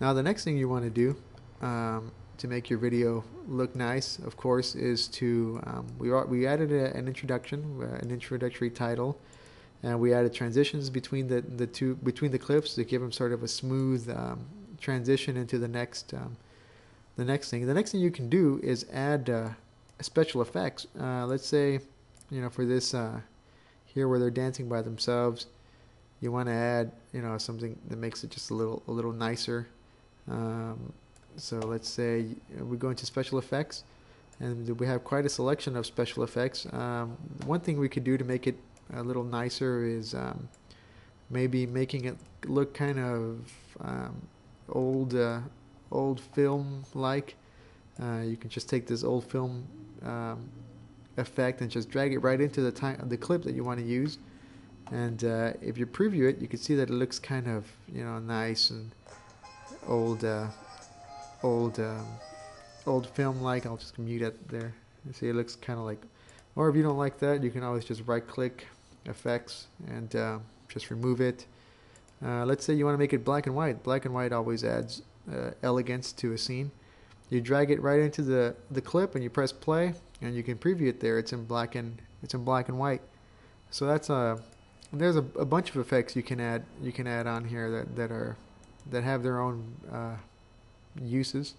Now the next thing you want to do to make your video look nice, of course, is to we added an introduction, an introductory title, and we added transitions between the clips to give them sort of a smooth transition into the next thing. The next thing you can do is add special effects. Let's say, for this here where they're dancing by themselves, you want to add, something that makes it just a little nicer. So let's say we go into special effects, and we have quite a selection of special effects. One thing we could do to make it a little nicer is maybe making it look kind of old film like. You can just take this old film effect and just drag it right into the clip that you want to use. And if you preview it, you can see that it looks kind of nice and old old film like. I'll just mute it there. You see, it looks kind of like. Or if you don't like that, you can always just right click effects and just remove it. Let's say you want to make it black and white. Black and white always adds elegance to a scene. You drag it right into the clip and you press play, and you can preview it there. It's in black and white. So that's there's a bunch of effects you can add on here that have their own uses.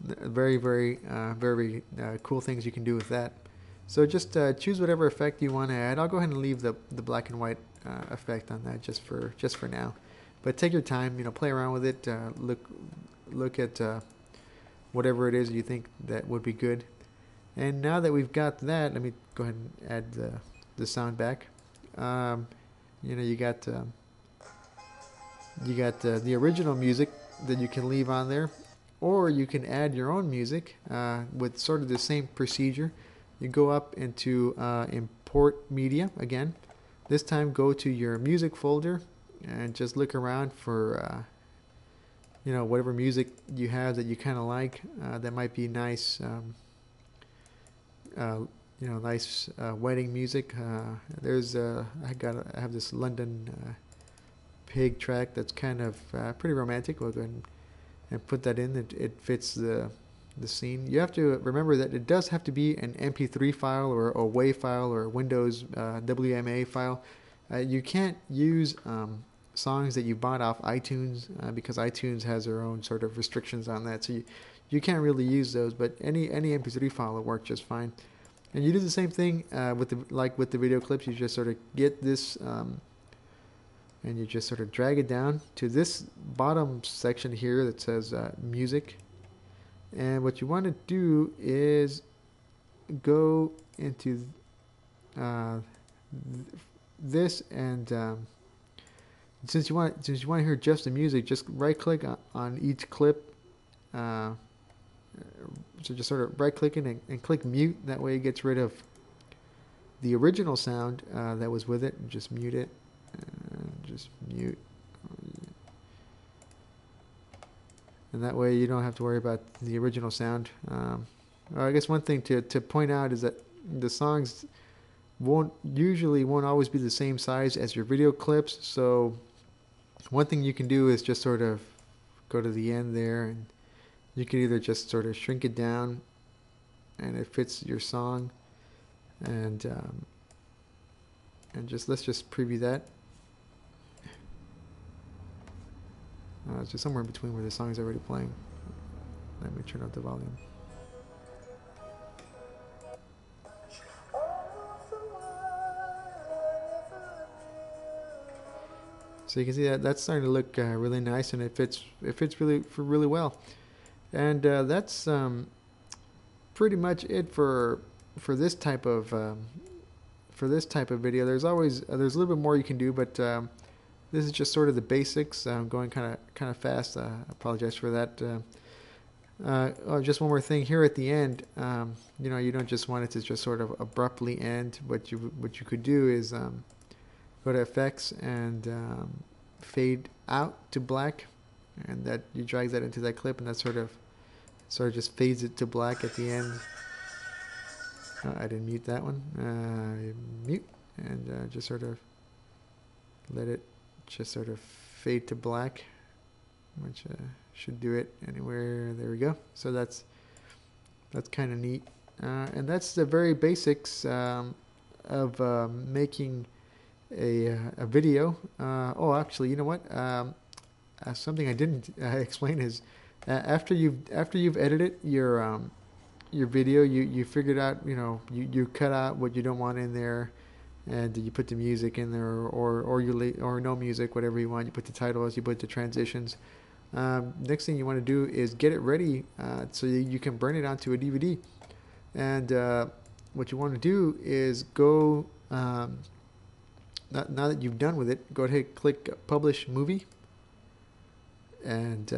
Very cool things you can do with that. So just choose whatever effect you want to add. I'll go ahead and leave the black and white effect on that just for now. But take your time, play around with it. Look at whatever it is you think that would be good. And now that we've got that, let me go ahead and add the sound back. You got the original music that you can leave on there, or you can add your own music with sort of the same procedure. You go up into import media again. This time go to your music folder and just look around for whatever music you have that you kind of like that might be nice. Nice wedding music. There's I have this London Pig track that's kind of pretty romantic. We'll go ahead and put that in. It fits the scene. You have to remember that it does have to be an MP3 file or a WAV file or a Windows WMA file. You can't use songs that you bought off iTunes because iTunes has their own sort of restrictions on that. So you can't really use those. But any MP3 file will work just fine. And you do the same thing with the video clips. You just sort of get this. And you just sort of drag it down to this bottom section here that says music. And what you want to do is go into this, and since you want to hear just the music, just right click on each clip. So just sort of right click and click mute. That way it gets rid of the original sound that was with it, and just mute it. Just mute, and that way you don't have to worry about the original sound. I guess one thing to point out is that the songs won't always be the same size as your video clips. So one thing you can do is just sort of go to the end there, and you can either just sort of shrink it down and it fits your song, and let's just preview that. It's just somewhere in between where the song is already playing. Let me turn up the volume. So you can see that that's starting to look really nice, and it fits really well. And that's pretty much it for this type of video. There's a little bit more you can do, but this is just sort of the basics. I'm going kind of fast. I apologize for that. Just one more thing here at the end. You don't just want it to just sort of abruptly end. What you could do is go to effects and fade out to black, and that you drag that into that clip, and that sort of just fades it to black at the end. I didn't mute that one. Mute, and just sort of let it just sort of fade to black, which should do it anywhere. There we go. So that's kind of neat. And that's the very basics of making a video. Oh, actually, you know what? Something I didn't explain is after you've edited your video, you figured out, you cut out what you don't want in there, and you put the music in there, or no music, whatever you want. You put the titles, you put the transitions. Next thing you want to do is get it ready so you can burn it onto a DVD. And what you want to do is go, now that you've done with it, go ahead, click Publish Movie, and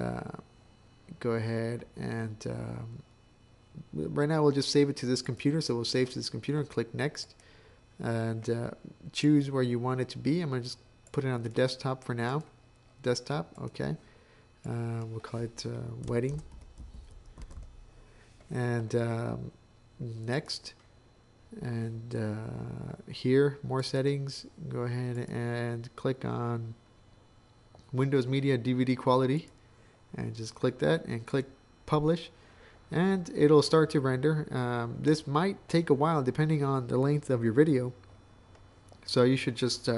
go ahead and right now we'll just save it to this computer. So we'll save to this computer and click Next, and choose where you want it to be. I'm going to just put it on the desktop for now. Desktop, okay. We'll call it Wedding. And Next. And here, more settings. Go ahead and click on Windows Media DVD Quality. And just click that and click Publish. And it'll start to render. This might take a while depending on the length of your video. So you should just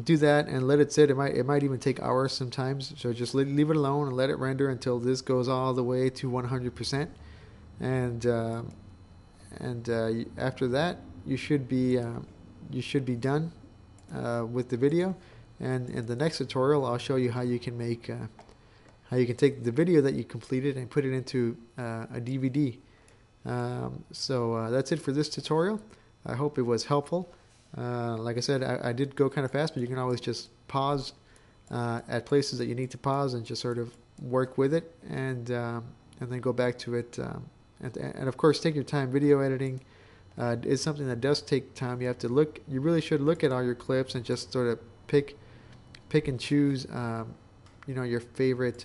do that and let it sit. It might even take hours sometimes. So just leave it alone and let it render until this goes all the way to 100%. And after that, you should be done with the video. And in the next tutorial, I'll show you how you can make how you can take the video that you completed and put it into a DVD. So that's it for this tutorial. I hope it was helpful. Like I said, I did go kind of fast, but you can always just pause at places that you need to pause and just sort of work with it, and then go back to it. And of course, take your time. Video editing is something that does take time. You have to look. You really should look at all your clips and just sort of pick and choose. Your favorite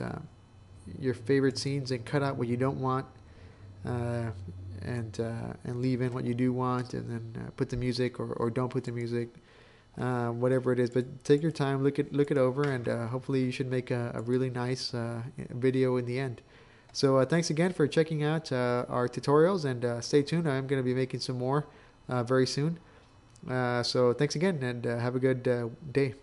scenes, and cut out what you don't want, and leave in what you do want, and then put the music or don't put the music, whatever it is. But take your time, look it over, and hopefully you should make a really nice video in the end. So thanks again for checking out our tutorials, and stay tuned. I'm going to be making some more very soon. So thanks again, and have a good day.